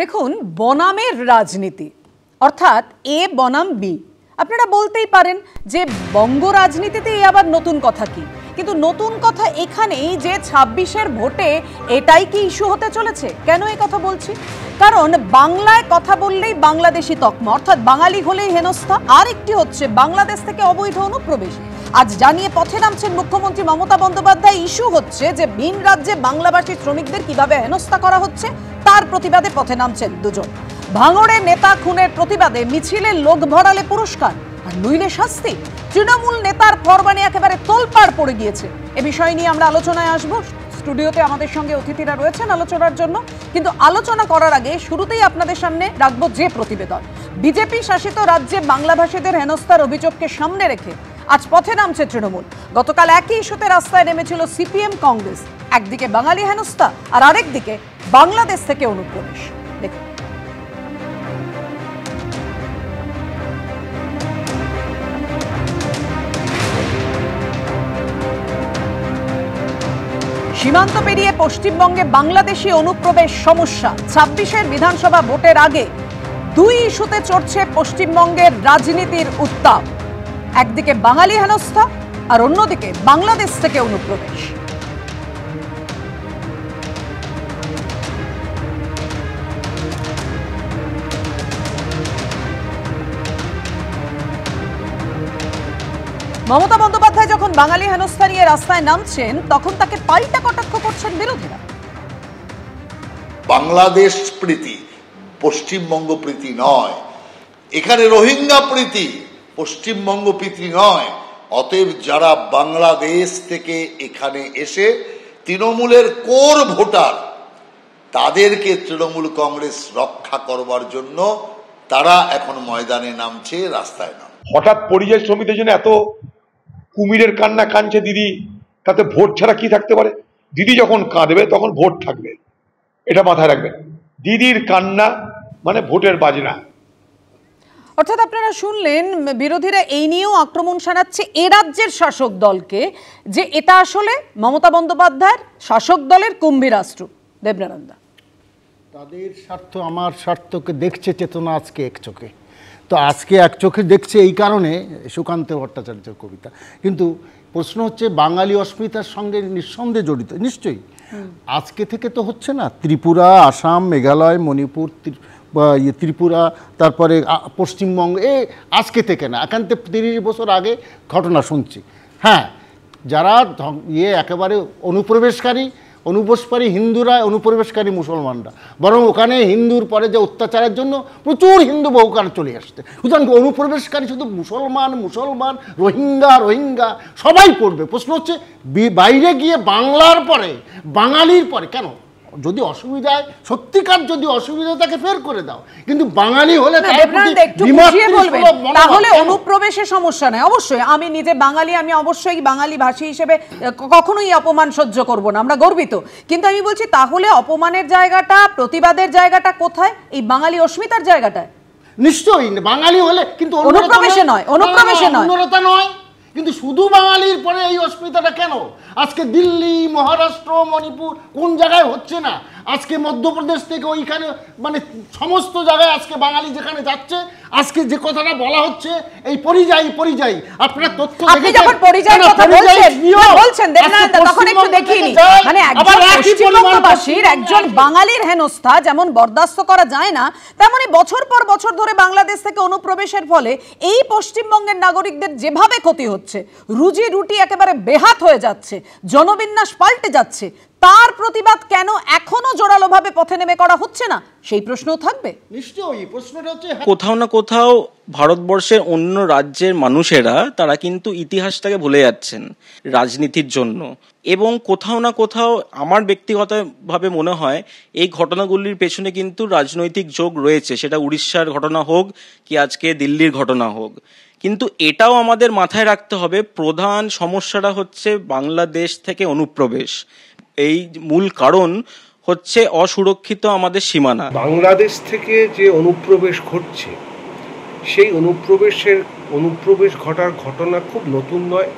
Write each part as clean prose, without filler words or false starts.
দেখুন, বনামের রাজনীতি অর্থাৎ এ বনাম বি, আপনারা বলতেই পারেন যে বঙ্গ রাজনীতিতে আবার নতুন কথা কি, কিন্তু নতুন কথা এখানেই যে ২৬-এর ভোটে এটাই কি ইস্যু হতে চলেছে। কেন এই কথা বলছি? কারণ বাংলায় কথা বললেই বাংলাদেশি তকমা, অর্থাৎ বাঙালি হলেই হেনস্থা। আর একটি হচ্ছে বাংলাদেশ থেকে অবৈধ অনুপ্রবেশ। আজ জানিয়ে পথে নামছেন মুখ্যমন্ত্রী মমতা বন্দ্যোপাধ্যায়। ইস্যু হচ্ছে যে ভিন রাজ্যে বাংলাভাষী শ্রমিকদের কিভাবে হেনস্থা করা হচ্ছে, তার প্রতিবাদে পথে নামছেন দুজন। ভাঙড়ে নেতা খুনের প্রতিবাদে মিছিলে লোক ভরালে পুরস্কার আর নইলে শাস্তি। তৃণমূল নেতার ফরমানে একেবারে তোলপাড় পড়ে গিয়েছে। এ বিষয় নিয়ে আমরা আলোচনায় আসবো। স্টুডিওতে আমাদের সঙ্গে অতিথিরা রয়েছেন আলোচনার জন্য, কিন্তু আলোচনা করার আগে শুরুতেই আপনাদের সামনে রাখবো যে প্রতিবেদন। বিজেপি শাসিত রাজ্যে বাংলাভাষীদের হেনস্থার অভিযোগকে সামনে রেখে আজ পথে নামছে তৃণমূল। গতকাল একই ইস্যুতে রাস্তায় নেমেছিল সিপিএম, কংগ্রেস। একদিকে বাঙালি হেনস্থা আর আরেকদিকে বাংলাদেশ থেকে অনুপ্রবেশ। দেখুন, সীমান্ত পেরিয়ে পশ্চিমবঙ্গে বাংলাদেশি অনুপ্রবেশ সমস্যা। ২৬-এর বিধানসভা ভোটের আগে দুই ইস্যুতে চড়ছে পশ্চিমবঙ্গের রাজনীতির উত্তাপ। একদিকে বাঙালি হেনস্থা আর অন্যদিকে বাংলাদেশ থেকে অনুপ্রবেশ। মমতা বন্দ্যোপাধ্যায় যখন বাঙালি হেনস্থা নিয়ে রাস্তায় নামছেন, তখন তাকে পাল্টা কটাক্ষ করছেন বিরোধীরা। বাংলাদেশ প্রীতি, পশ্চিমবঙ্গ প্রীতি নয়। এখানে রোহিঙ্গা প্রীতি, পশ্চিমবঙ্গ প্রীতি নয়। অতএব যারা বাংলাদেশ থেকে এখানে এসে তৃণমূলের কোর ভোটার, তাদেরকে তৃণমূল কংগ্রেস রক্ষা করবার জন্য তারা এখন ময়দানে নামছে, রাস্তায় নাম। হঠাৎ পরিযায়ী শ্রমিকদের জন্য এত কুমিরের কান্না কাঁদছে দিদি, তাতে ভোট ছাড়া কি থাকতে পারে? দিদি যখন কাঁদবে তখন ভোট থাকবে, এটা মাথায় রাখবেন। দিদির কান্না মানে ভোটের বাজনা। অর্থাৎ আপনারা শুনলেন, বিরোধীরা এই নিয়েও আক্রমণ শানাচ্ছে এ রাজ্যের শাসক দলকে, যে এটা আসলে মমতা বন্দ্যোপাধ্যায়ের শাসক দলের কুম্ভীরাষ্ট্র। দেবনারায়ণ, তাদের স্বার্থ আমার স্বার্থকে দেখছে চেতনা আজকে এক চোখে। তো আজকে এক চোখে দেখছে এই কারণে সুকান্ত ভট্টাচার্যের কবিতা। কিন্তু প্রশ্ন হচ্ছে বাঙালি অস্মিতার সঙ্গে নিঃসন্দেহে জড়িত নিশ্চয়ই। আজকে থেকে তো হচ্ছে না, ত্রিপুরা, আসাম, মেঘালয়, মণিপুর, ত্রিপুরা, তারপরে পশ্চিমবঙ্গ, আজকে থেকে না, এখান থেকে ৩০ বছর আগে ঘটনা শুনছি। হ্যাঁ, যারা একেবারে অনুপ্রবেশকারী হিন্দুরা, অনুপ্রবেশকারী মুসলমানরা, বরং ওখানে হিন্দুর পরে যে অত্যাচারের জন্য প্রচুর হিন্দু বহুকাল চলে আসছে। সুতরাং অনুপ্রবেশকারী শুধু মুসলমান, রোহিঙ্গা সবাই পড়বে। প্রশ্ন হচ্ছে বাইরে গিয়ে বাংলার পরে, বাঙালির পরে কেন? যদি অসুবিধায় সত্যিকার যদি অসুবিধা তাকে ফের করে দাও, কিন্তু বাঙালি হলে তাহলে অনুপ্রবেশের সমস্যা নেই। অবশ্যই আমি নিজে বাঙালি, আমি অবশ্যই বাঙালি ভাষী হিসেবে কখনোই অপমান সহ্য করব না, আমরা গর্বিত। কিন্তু আমি বলছি, তাহলে অপমানের জায়গাটা, প্রতিবাদের জায়গাটা কোথায়? এই বাঙালি অস্মিতার জায়গাটায় নিশ্চয়ই। বাঙালি হলে কিন্তু অনুপ্রবেশে নয়, নয়। কিন্তু শুধু বাঙালির পরে এই অস্মিতাটা কেন? আজকে দিল্লি, মহারাষ্ট্র, মণিপুর কোন জায়গায় হচ্ছে না? আজকে মধ্যপ্রদেশ থেকে ওইখানে, মানে সমস্ত জায়গায় আজকে বাঙালি যেখানে যাচ্ছে, আজকে যে কথাটা বলা হচ্ছে এই পরিযায়ী, আপনারা তথ্য আপনি যখন পরিযায়ী কথা বলছেন দেবনারায়ণ, তখন একটু দেখিনি, মানে একজন পশ্চিমবঙ্গবাসীর, একজন বাঙালির হেনস্থা যেমন বরদাস্ত করা যায় না, তেমনি বছর পর বছর ধরে বাংলাদেশ থেকে অনুপ্রবেশের ফলে এই পশ্চিমবঙ্গের নাগরিকদের যেভাবে ক্ষতি হচ্ছে, রুজি রুটি একেবারে বেহাত হয়ে যাচ্ছে, জনবিন্যাস পাল্টে যাচ্ছে, তার প্রতিবাদ কেন এখনো জোরালোভাবে পথে নেমে করা হচ্ছে না? সেই প্রশ্নও থাকবে নিশ্চয়ই। প্রশ্নটা হচ্ছে, কোথাও না কোথাও ভারতবর্ষের অন্য রাজ্যের মানুষেরা তারা কিন্তু ইতিহাসটাকে ভুলে যাচ্ছেন রাজনীতির জন্য, এবং কোথাও না কোথাও আমার ব্যক্তিগতভাবে মনে হয় এই ঘটনাগুলির পেছনে কিন্তু রাজনৈতিক যোগ রয়েছে, সেটা উড়িষ্যার ঘটনা হোক কি আজকে দিল্লির ঘটনা হোক। কিন্তু এটাও আমাদের মাথায় রাখতে হবে, প্রধান সমস্যাটা হচ্ছে বাংলাদেশ থেকে অনুপ্রবেশ। এই মূল কারণ হচ্ছে অসুরক্ষিত আমাদের সীমানা। বাংলাদেশ থেকে যে অনুপ্রবেশ ঘটছে, সেই অনুপ্রবেশ ঘটার ঘটনা খুব নতুন নয়।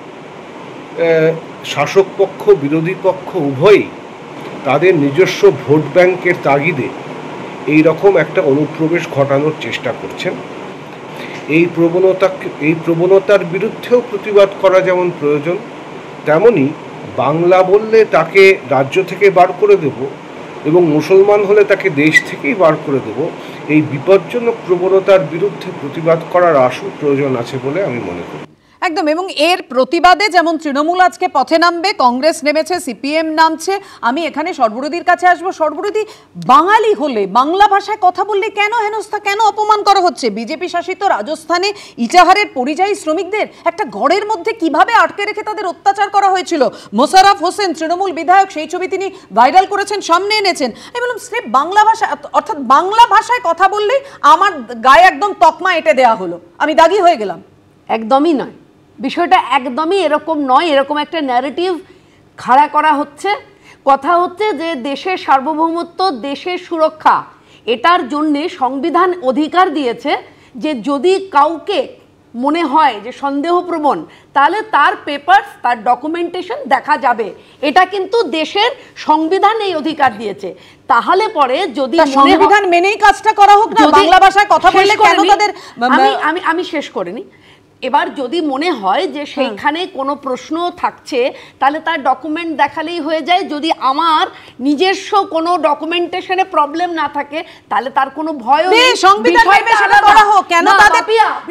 শাসক পক্ষ, বিরোধী পক্ষ উভয়ই তাদের নিজস্ব ভোট ব্যাংকের তাগিদে এই রকম একটা অনুপ্রবেশ ঘটানোর চেষ্টা করছেন। এই প্রবণতার বিরুদ্ধেও প্রতিবাদ করা যেমন প্রয়োজন, তেমনি বাংলা বললে তাকে রাজ্য থেকে বার করে দেব এবং মুসলমান হলে তাকে দেশ থেকেই বার করে দেব, এই বিপজ্জনক প্রবণতার বিরুদ্ধে প্রতিবাদ করার আসল প্রয়োজন আছে বলে আমি মনে করি। একদম। এবং এর প্রতিবাদে যেমন তৃণমূল আজকে পথে নামবে, কংগ্রেস নেমেছে, সিপিএম নামছে। আমি এখানে সর্বরুদির কাছে আসবো। সর্বরুদি, বাঙালি হলে বাংলা ভাষায় কথা বললে কেন হেনস্থা, কেন অপমান করা হচ্ছে? বিজেপি শাসিত রাজস্থানে ইটাহারের পরিযায়ী শ্রমিকদের একটা ঘরের মধ্যে কিভাবে আটকে রেখে তাদের অত্যাচার করা হয়েছিল। মোশাররফ হোসেন তৃণমূল বিধায়ক, সেই ছবি তিনি ভাইরাল করেছেন, সামনে এনেছেন। আমি বললাম স্রেফ বাংলা ভাষা, অর্থাৎ বাংলা ভাষায় কথা বললেই আমার গায়ে একদম তকমা এঁটে দেওয়া হলো, আমি দাগি হয়ে গেলাম। একদমই নয়, বিষয়টা একদমই এরকম নয়। এরকম একটা ন্যারেটিভ খাড়া করা হচ্ছে। কথা হচ্ছে যে দেশের সার্বভৌমত্ব, দেশের সুরক্ষা, এটার জন্যে সংবিধান অধিকার দিয়েছে যে যদি কাউকে মনে হয় যে সন্দেহপ্রবণ, তাহলে তার পেপারস, তার ডকুমেন্টেশন দেখা যাবে। এটা কিন্তু দেশের সংবিধান এই অধিকার দিয়েছে। তাহলে পরে যদি সংবিধান মেনেই কাজটা করা হোক না, বাংলা ভাষায় কথা বললে কেন তাদের। আমি শেষ করিনি। এবার যদি মনে হয় যে সেইখানে কোনো প্রশ্ন থাকছে, তাহলে তার ডকুমেন্ট দেখালেই হয়ে যায়। যদি আমার নিজস্ব কোনো ডকুমেন্টেশনে প্রবলেম না থাকে, তাহলে তার কোনো ভয় নেই। সংবিধান মেনে সেটা করা হোক, কেন তাদের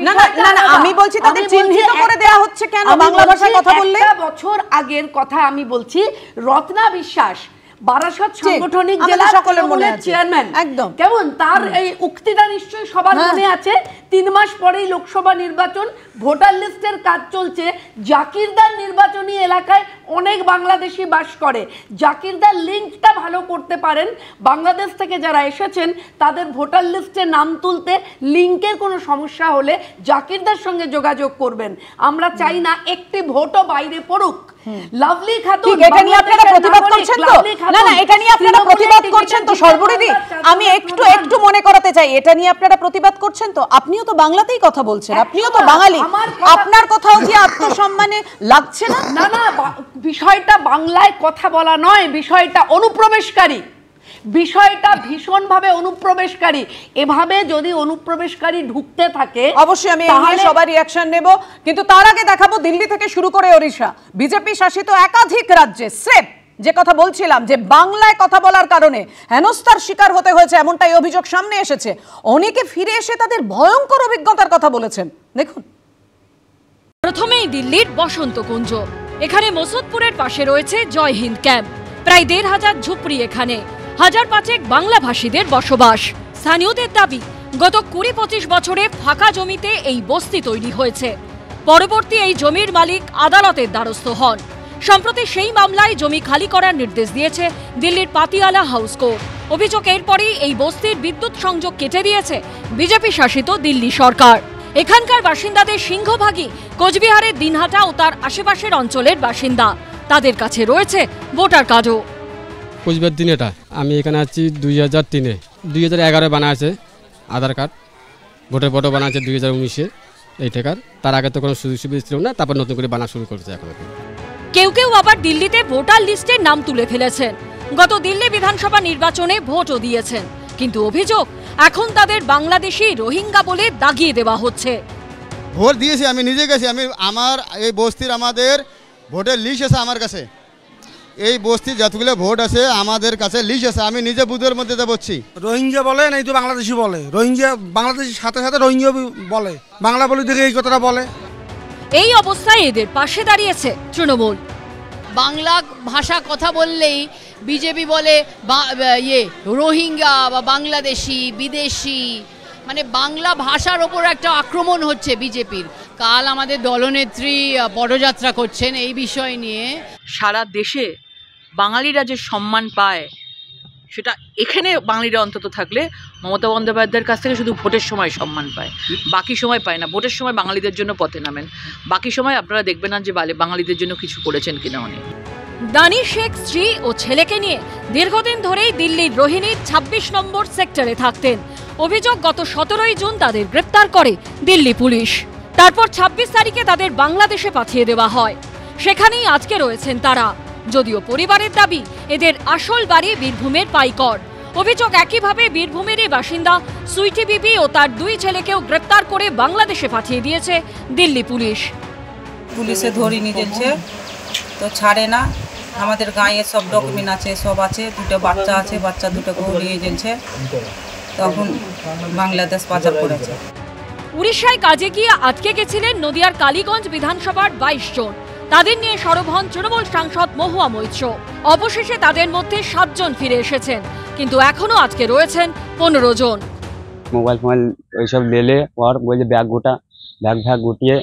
না না না, আমি বলছি তাদের চিহ্নিত করে দেয়া হচ্ছে কেন বাংলা ভাষায় কথা বললে? একটা বছর আগের কথা আমি বলছি, রত্না বিশ্বাস বারাসত সাংগঠনিক জেলা সকলের চেয়ারম্যান, একদম কেমন তার এই উক্তিটা নিশ্চয়ই সবার মনে আছে। 3 মাস পরেই লোকসভা নির্বাচন, ভোটার লিস্টের কাজ চলছে। জাকিরদার নির্বাচনী এলাকায় অনেক বাংলাদেশি বাস করে। জাকিরদার লিঙ্কটা ভালো করতে পারেন, বাংলাদেশ থেকে যারা এসেছেন তাদের ভোটার লিস্টে নাম তুলতে লিঙ্কের কোনো সমস্যা হলে জাকিরদার সঙ্গে যোগাযোগ করবেন। আমরা চাই না একটি ভোটও বাইরে পড়ুক। লাভলি খাতুন, এটা নিয়ে আপনারা প্রতিবাদ করছেন তো? না না, এটা নিয়ে আপনারা প্রতিবাদ করছেন তো সর্বরুদি? আমি একটু মনে করাতে চাই, এটা নিয়ে আপনারা প্রতিবাদ করছেন তো? আপনিও তো বাংলাতেই কথা বলছেন, আপনিও তো বাঙালি, আপনার কথাও কি আত্মসম্মানে লাগছে না? না না, বিষয়টা বাংলায় কথা বলা নয়, বিষয়টা অনুপ্রবেশকারী, বিষয়টা ভীষণভাবে অনুপ্রবেশকারী। এভাবে যদি অনুপ্রবেশকারী ঢুকতে থাকে, অবশ্যই আমি সবার রিঅ্যাকশন নেব, কিন্তু তার আগে দেখাবো দিল্লি থেকে শুরু করে ওড়িশা, বিজেপি শাসিত একাধিক রাজ্যে স্রেফ যে কথা বলছিলাম যে বাংলায় কথা বলার কারণে হেনস্থার শিকার হতে হয়েছে, এমনটাই অভিযোগ সামনে এসেছে। অনেকে ফিরে এসে তাদের ভয়ঙ্কর অভিজ্ঞতার কথা বলেছেন, দেখুন। প্রথমেই দিল্লির বসন্ত কুঞ্জ। এখানে মসুদপুরের পাশে রয়েছে জয় হিন্দ ক্যাম্প। প্রায় ১৫০০ ঝুপড়ি, এখানে ১৫০০ বাংলাভাষীদের বসবাস। স্থানীয়দের দাবি, গত ২০-২৫ বছরে ফাঁকা জমিতে এই বস্তি তৈরি হয়েছে। পরবর্তী এই জমির মালিক আদালতের দ্বারস্থ হন। সম্প্রতি সেই মামলায় জমি খালি করার নির্দেশ দিয়েছে দিল্লির পাতিয়ালা হাউস কোর্ট। অভিযোগ, এরপরই এই বস্তির বিদ্যুৎ সংযোগ কেটে দিয়েছে বিজেপি শাসিত দিল্লি সরকার। এখানকার বাসিন্দাদের সিংহভাগই কোচবিহারের দিনহাটা ও তার আশেপাশের অঞ্চলের বাসিন্দা। তাদের কাছে রয়েছে ভোটার কার্ডও। কোচবিহার দিনহাটা, আমি এখানে আছি 2003-এ, 2011-এ বানা আছে আধার কার্ড, ভোটার ফটো বানা আছে 2019-এ এই টাকার। তার আগে তো কোনো সুযোগ সুবিধা ছিল না, তারপর নতুন করে বানা শুরু করেছে এখন। কেউ কেউ আবার দিল্লিতে ভোটার লিস্টে নাম তুলে ফেলেছেন। গত দিল্লি বিধানসভা নির্বাচনে ভোটও দিয়েছেন, কিন্তু অভিযোগ এখন তাদের বাংলাদেশি রোহিঙ্গা বলে দাগিয়ে দেওয়া হচ্ছে। ভোট দিয়েছি, আমি নিজে গেছি, আমার এই বস্তির আমাদের ভোটের লিস্ট আছে আমার কাছে। এই বস্তির যতগুলো ভোট আছে আমাদের কাছে লিস্ট আছে, আমি নিজে বুথের মধ্যে বলছি। রোহিঙ্গা বলে নাই তো বাংলাদেশি বলে, রোহিঙ্গা বাংলাদেশের সাথে সাথে রোহিঙ্গা বলে, বাংলা বলে দেখে এই কথাটা বলে। এই অবস্থায় এদের পাশে দাঁড়িয়েছে তৃণমূল। বাংলা ভাষা কথা বললেই বিজেপি বলে রোহিঙ্গা বা বাংলাদেশি, বিদেশি, মানে বাংলা ভাষার ওপর একটা আক্রমণ হচ্ছে বিজেপির। কাল আমাদের দলনেত্রী পদযাত্রা করছেন এই বিষয় নিয়ে। সারা দেশে বাঙালিরা যে সম্মান পায়, সেটা এখানে বাঙালিরা অন্তত থাকলে মমতা বন্দ্যোপাধ্যায়ের কাছ থেকে শুধু ভোটের সময় সম্মান পায়, বাকি সময় পায় না। ভোটের সময় বাঙালিদের জন্য পথে নামেন, বাকি সময় আপনারা দেখবেন না যে বাঙালিদের জন্য কিছু করেছেন কিনা। অনেক দানিশ শেখ স্ত্রী ও ছেলেকে নিয়ে দীর্ঘদিন ধরেই দিল্লির রোহিণীর ২৬ নম্বর সেক্টরে থাকতেন। অভিযোগ, গত ১৭ই জুন তাদের গ্রেপ্তার করে দিল্লি পুলিশ। তারপর ২৬ তারিখে তাদের বাংলাদেশে পাঠিয়ে দেওয়া হয়। সেখানেই আজকে রয়েছেন তারা। যদিও পরিবারের দাবি, এদের আসল বাড়ি বীরভূমের পাইকর। অভিযোগ একইভাবে বীরভূমেরই বাসিন্দা সুইটি বিবি ও তার 2 ছেলেকেও গ্রেপ্তার করে বাংলাদেশে পাঠিয়ে দিয়েছে দিল্লি পুলিশ। পুলিশে ধরে নিয়ে যাচ্ছে তো ছাড়ে না, আমাদের গাঁয়ে সব ডকুমেন্ট আছে, সব আছে, 2টা বাচ্চা আছে, বাচ্চা 2টাকেও নিয়ে যাচ্ছে, তখন বাংলাদেশ পাচার করেছে। উড়িষ্যায় কাজে গিয়ে আটকে গেছিলেন নদিয়ার কালীগঞ্জ বিধানসভার 22 জন। তাদের নিয়ে সরব হন তৃণমূল সাংসদ মহুয়া মৈত্র। অবশেষে তাদের মধ্যে 7 জন ফিরে এসেছেন, কিন্তু এখনো আজকে রয়েছেন 15 জন। মোবাইল এইসব লেলে পর বলছে ব্যাগ গুটিয়ে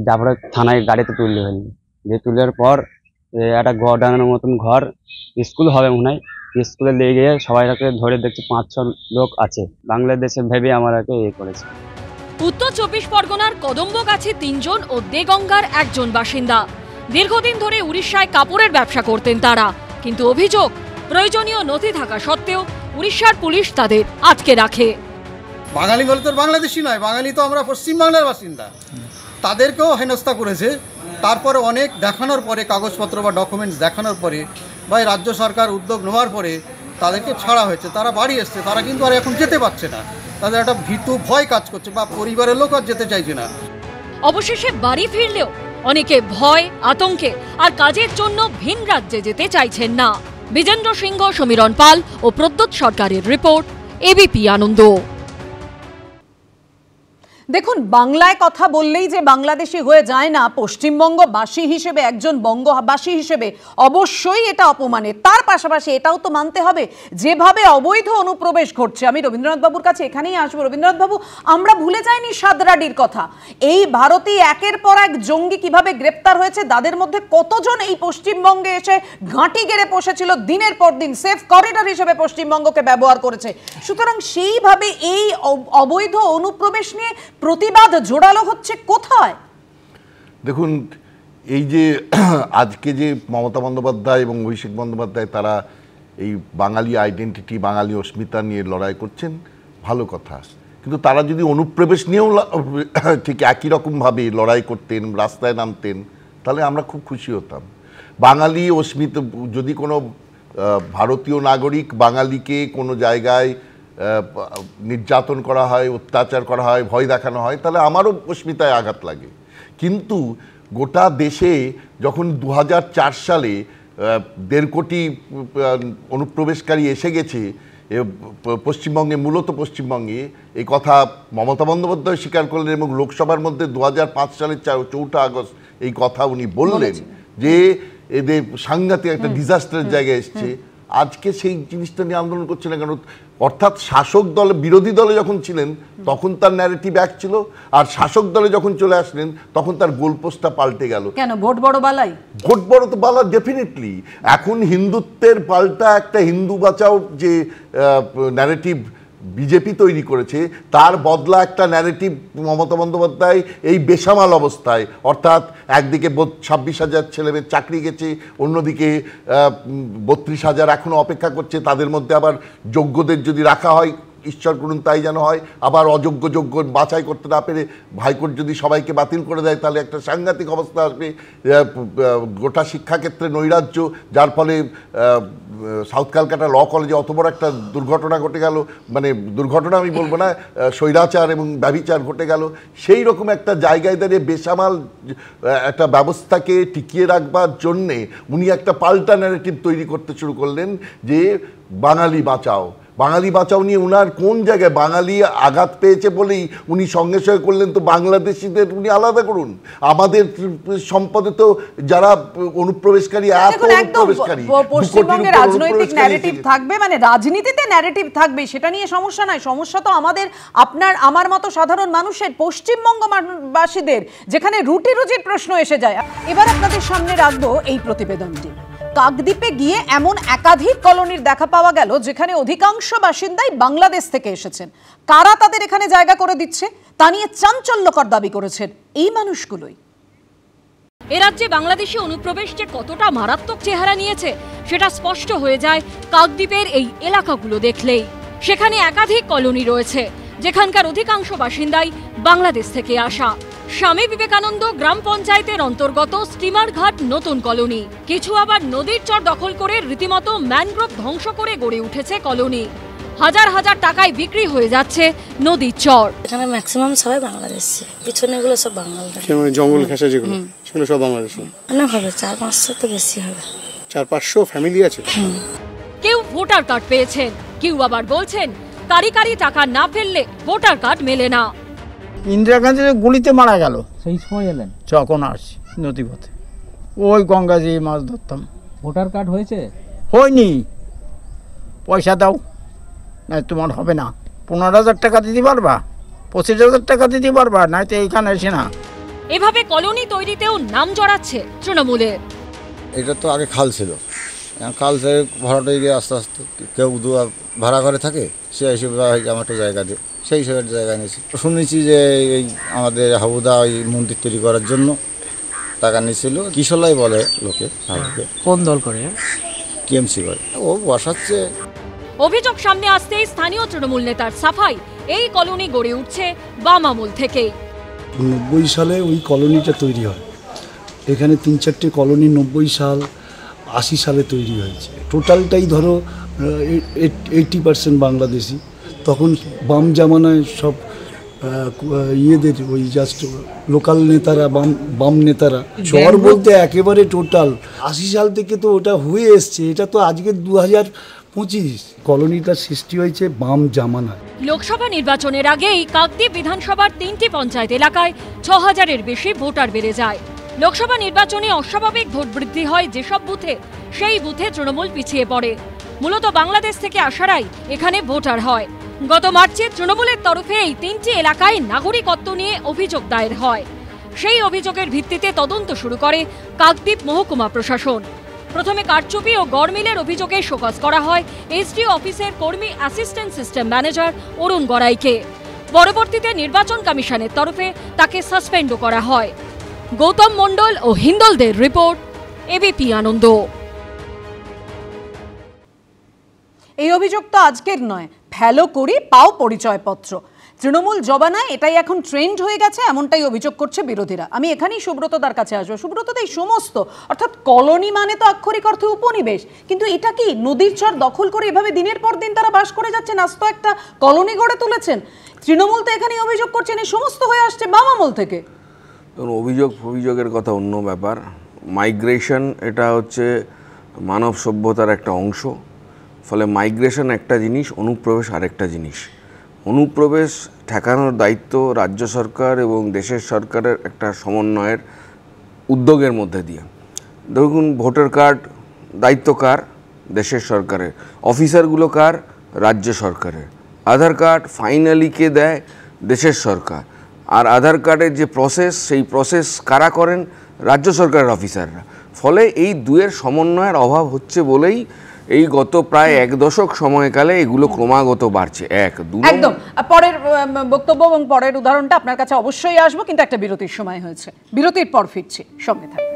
তারপরে থানায় গাড়িতে তুললে ফেলবে, যে তুলার পর একটা গোডাউনের মতন ঘর, স্কুল হবে মনে হয়, স্কুলে নিয়ে গিয়ে সবাইকে ধরে দেখছি 5-6 লোক আছে, বাংলাদেশে ভেবে আমাকে করেছে। উত্তর 24 পরগনার কদম্বগাছি 3 জন ও দেগঙ্গার 1 জন বাসিন্দা। দীর্ঘদিন ধরে উড়িষ্যায় কাপড়ের ব্যবসা করতেন তারা, কিন্তু অভিযোগ প্রয়োজনীয় নথি থাকা সত্ত্বেও উড়িষ্যার পুলিশ তাদের আটকে রাখে। বাঙালি বলে তো বাংলাদেশি নয়, বাঙালি তো আমরা পশ্চিমবাংলার বাসিন্দা, তাদেরকেও হেনস্থা করেছে। তারপরে অনেক দেখানোর পরে, কাগজপত্র বা ডকুমেন্টস দেখানোর পরে বা রাজ্য সরকার উদ্যোগ নেওয়ার পরে তাদেরকে ছাড়া হয়েছে, তারা বাড়ি এসছে, তারা কিন্তু আর এখন যেতে পারছে না, তাদের একটা ভীতু ভয় কাজ করছে বা পরিবারের লোক আর যেতে চাইছে না। অবশেষে বাড়ি ফিরলেও অনেকে ভয়, আতঙ্কে আর কাজের জন্য ভিন রাজ্যে যেতে চাইছেন না। বিজেন্দ্র সিংহ, সমীরণ পাল ও প্রদ্যোৎ সরকারের রিপোর্ট, এবিপি আনন্দ। দেখুন, বাংলায় কথা বললেই যে বাংলাদেশি হয়ে যায় না, পশ্চিমবঙ্গবাসী হিসেবে, একজন বঙ্গবাসী হিসেবে অবশ্যই এটা অপমানের। তার পাশাপাশি এটাও তো মানতে হবে, যেভাবে অবৈধ অনুপ্রবেশ ঘটছে। আমি রবীন্দ্রনাথ বাবুর কাছে এখানেই আসবো। রবীন্দ্রনাথ বাবু, আমরা ভুলে যাইনি সাদরাডির কথা। এই ভারতীয় একের পর এক জঙ্গি কিভাবে গ্রেপ্তার হয়েছে, তাদের মধ্যে কতজন এই পশ্চিমবঙ্গে এসে ঘাঁটি গেড়ে বসেছিল, দিনের পর দিন সেফ করিডর হিসেবে পশ্চিমবঙ্গকে ব্যবহার করেছে। সুতরাং সেইভাবে এই অবৈধ অনুপ্রবেশ নিয়ে প্রতিবাদ জোরালো হচ্ছে কোথায়? দেখুন, এই যে আজকে যে মমতা বন্দ্যোপাধ্যায় এবং অভিষেক বন্দ্যোপাধ্যায় তারা এই বাঙালি আইডেন্টিটি, বাঙালি অস্মিতা নিয়ে লড়াই করছেন, ভালো কথা। কিন্তু তারা যদি অনুপ্রবেশ নিয়েও ঠিক একই রকমভাবে লড়াই করতেন, রাস্তায় নামতেন, তাহলে আমরা খুব খুশি হতাম। বাঙালি অস্মিতা, যদি কোনো ভারতীয় নাগরিক বাঙালিকে কোনো জায়গায় নির্যাতন করা হয়, অত্যাচার করা হয়, ভয় দেখানো হয়, তাহলে আমারও অস্মিতায় আঘাত লাগে। কিন্তু গোটা দেশে যখন 2004 সালে 1.5 কোটি অনুপ্রবেশকারী এসে গেছে পশ্চিমবঙ্গে, মূলত পশ্চিমবঙ্গে, এই কথা মমতা বন্দ্যোপাধ্যায় স্বীকার করলেন এবং লোকসভার মধ্যে 2005 সালের 4 আগস্ট এই কথা উনি বললেন যে এদের সাংঘাতিক একটা ডিজাস্টারের জায়গায় এসছে। আজকে সেই জিনিসটা নিয়ে আন্দোলন করছে না কেন? অর্থাৎ শাসক দলে, বিরোধী দলে যখন ছিলেন তখন তার ন্যারেটিভ এক ছিল, আর শাসক দলে যখন চলে আসলেন তখন তার গোলপোস্টটা পাল্টে গেল। কেন ভোট বড় বালাই? ভোট বড় তো বালা, ডেফিনেটলি। এখন হিন্দুত্বের পাল্টা একটা হিন্দু বাঁচাও যে ন্যারেটিভ বিজেপি তৈরি করেছে, তার বদলা একটা ন্যারেটিভ মমতা বন্দ্যোপাধ্যায় এই বেসামাল অবস্থায়, অর্থাৎ একদিকে 26,000 ছেলেমেয়ের চাকরি গেছে, অন্যদিকে 32,000 এখনও অপেক্ষা করছে, তাদের মধ্যে আবার যোগ্যদের যদি রাখা হয়, ঈশ্বর করুন তাই যেন হয়, আবার অযোগ্য যোগ্য বাছাই করতে না পেরে হাইকোর্ট যদি সবাইকে বাতিল করে দেয়, তাহলে একটা সাংঘাতিক অবস্থা আসবে। গোটা শিক্ষাক্ষেত্রে নৈরাজ্য, যার ফলে সাউথ ক্যালকাটা ল কলেজে অত বড় একটা দুর্ঘটনা ঘটে গেল, মানে দুর্ঘটনা আমি বলবো না, স্বৈরাচার এবং ব্যভিচার ঘটে গেল। সেই রকম একটা জায়গায় দাঁড়িয়ে বেসামাল একটা ব্যবস্থাকে টিকিয়ে রাখবার জন্যে উনি একটা পাল্টা ন্যারেটিভ তৈরি করতে শুরু করলেন যে বাঙালি বাঁচাও। বাঙালি বাঁচাও নিয়ে উনার কোন জায়গায় বাঙালি আঘাত পেয়েছে বলেই উনি সঙ্গে সঙ্গে করলেন তো বাংলাদেশিদের উনি আলাদা করুন। আমাদের সম্পদে তো যারা অনুপ্রবেশকারী, এত অনুপ্রবেশকারী, পশ্চিমবঙ্গে রাজনৈতিক ন্যারেটিভ থাকবে, মানে রাজনীতিতে ন্যারেটিভ থাকবে, সেটা নিয়ে সমস্যা নাই। সমস্যা তো আমাদের, আপনার আমার মতো সাধারণ মানুষের, পশ্চিমবঙ্গবাসীদের, যেখানে রুটি রুজির প্রশ্ন এসে যায়। এবার আপনাদের সামনে রাখবো এই প্রতিবেদনটি। কাকদ্বীপে গিয়ে এমন একাধিক কলোনির দেখা পাওয়া গেল যেখানে অধিকাংশ বাসিন্দাই বাংলাদেশ থেকে এসেছেন। কারা তাদের এখানে জায়গা করে দিচ্ছে তা নিয়ে চাঞ্চল্যকর দাবি করেছেন এই মানুষগুলোই। এ রাজ্যে বাংলাদেশি অনুপ্রবেশ যে কতটা মারাত্মক চেহারা নিয়েছে সেটা স্পষ্ট হয়ে যায় কাকদ্বীপের এই এলাকাগুলো দেখলেই। সেখানে একাধিক কলোনি রয়েছে যেখানকার অধিকাংশ বাসিন্দাই বাংলাদেশ থেকে আসা। স্বামী বিবেকানন্দ গ্রাম পঞ্চায়েতের অন্তর্গত স্টিমার ঘাট নতুন কলোনি, কিছু আবার নদীর চর দখল করে রীতিমতো ম্যানগ্রোভ ধ্বংস করে গড়ে উঠেছে কলোনি। হাজার হাজার টাকায় বিক্রি হয়ে যাচ্ছে নদীর চর। এখানে ম্যাক্সিমাম সবাই বাংলাদেশি, পিছনে এগুলো সব বাঙালি, মানে জঙ্গল ঘেঁষা যেগুলো সেগুলো সব বাংলাদেশি। অনেক হবে, 400-500 তো বেশি হবে, 400-500 ফ্যামিলি আছে। কেউ ভোটার কার্ড পেয়েছেন, কেউ আবার বলছেন কারি কারি টাকা না ফেললে ভোটার কার্ড মেলে না। ইন্দিরা গান্ধী গুলিতে মারা গেল, সেই সময় এলেন, যখন আসছি নদীপথে ওই গঙ্গা দিয়ে মাছ ধরতাম। ভোটার কার্ড হয়েছে? হয়নি, পয়সা দাও না তোমার হবে না। 15,000 টাকা দিতে পারবা, 25,000 টাকা দিতে পারবা, নাই তো এইখানে এসে না। এভাবে কলোনি তৈরিতেও নাম জড়াচ্ছে তৃণমূলের। এটা তো আগে খাল ছিল, খাল থেকে ভাড়াটা গিয়ে আস্তে আস্তে কেউ ভাড়া ঘরে থাকে, সে হিসেবে আমার একটা জায়গা দিয়ে সেই হিসেবে জায়গা নিয়েছি। শুনেছি যে এই আমাদের হাবুদা ওই মন্দির তৈরি করার জন্য টাকা নিয়েছিল, কিশোলাই বলে লোকে। কোন দল করে? টিএমসি করে, ও বসাচ্ছে। অভিযোগ সামনে আসতেই স্থানীয় তৃণমূল নেতার সাফাই, এই কলোনি গড়ে উঠছে বাম আমল থেকেই। 90 সালে ওই কলোনিটা তৈরি হয়, এখানে 3-4টে কলোনি 90 সাল 80 সালে তৈরি হয়েছে। টোটালটাই ধরো 80% বাংলাদেশি। তখন বাম জামানায় সব ইয়েদের ওই জাস্ট লোকাল নেতারা, বাম নেতারা, চর বলতে একেবারে টোটাল 80 সাল থেকে তো ওটা হয়ে এসছে। এটা তো আজকে 2025, কলোনিটার সৃষ্টি হয়েছে বাম জামানায়। লোকসভা নির্বাচনের আগেই কাকদ্বীপ বিধানসভার 3টি পঞ্চায়েত এলাকায় 6,000-এর বেশি ভোটার বেড়ে যায়। লোকসভা নির্বাচনে অস্বাভাবিক ভোট বৃদ্ধি হয় যেসব বুথে, সেই বুথে তৃণমূল পিছিয়ে পড়ে। মূলত বাংলাদেশ থেকে আসারাই এখানে ভোটার হয়। গত মার্চে তৃণমূলের তরফে এই 3টি এলাকায় নাগরিকত্ব নিয়ে অভিযোগ দায়ের হয়। সেই অভিযোগের ভিত্তিতে তদন্ত শুরু করে কাকদ্বীপ মহকুমা প্রশাসন। প্রথমে কারচুপি ও গড়মিলের অভিযোগে শোকজ করা হয় এসডিও অফিসের কর্মী অ্যাসিস্ট্যান্ট সিস্টেম ম্যানেজার অরুণ গড়াইকে। পরবর্তীতে নির্বাচন কমিশনের তরফে তাকে সাসপেন্ডও করা হয়। গৌতম মণ্ডল ও হিন্দলদের রিপোর্ট, এবিপি আনন্দ। এই অভিযোগ তো আজকের নয়, ফেলো করি পাও পরিচয়পত্র। তৃণমূল জবানায় এটাই এখন ট্রেন্ড হয়ে গেছে, এমনটাই অভিযোগ করছে বিরোধীরা। আমি এখানেই সুব্রতদার কাছে আসবো। সুব্রতদা, এই সমস্ত অর্থাৎ কলোনি মানে তো আক্ষরিক অর্থে উপনিবেশ, কিন্তু এটা কি নদীর চর দখল করে এভাবে দিনের পর দিন তারা বাস করে যাচ্ছেন, আজ তো একটা কলোনি গড়ে তুলেছেন। তৃণমূল তো এখানেই অভিযোগ করছেন এই সমস্ত হয়ে আসছে বাম আমল থেকে। অভিযোগের কথা অন্য ব্যাপার। মাইগ্রেশন এটা হচ্ছে মানব সভ্যতার একটা অংশ। ফলে মাইগ্রেশন একটা জিনিস, অনুপ্রবেশ আরেকটা জিনিস। অনুপ্রবেশ ঠেকানোর দায়িত্ব রাজ্য সরকার এবং দেশের সরকারের একটা সমন্বয়ের উদ্যোগের মধ্যে দিয়ে। দেখুন, ভোটার কার্ড দায়িত্ব কার? দেশের সরকারের। অফিসারগুলো কার? রাজ্য সরকারের। আধার কার্ড ফাইনালি কে দেয়? দেশের সরকার। আর আধার কার্ডের যে প্রসেস, সেই প্রসেস কারা করেন? রাজ্য সরকারের অফিসাররা। ফলে এই দুয়ের সমন্বয়ের অভাব হচ্ছে বলেই এই গত প্রায় 1 দশক সময়কালে এগুলো ক্রমাগত বাড়ছে। একদম পরের বক্তব্য এবং পরের উদাহরণটা আপনার কাছে অবশ্যই আসবো, কিন্তু একটা বিরতির সময় হয়েছে। বিরতির পর ফিরছি, সঙ্গে থাকুন।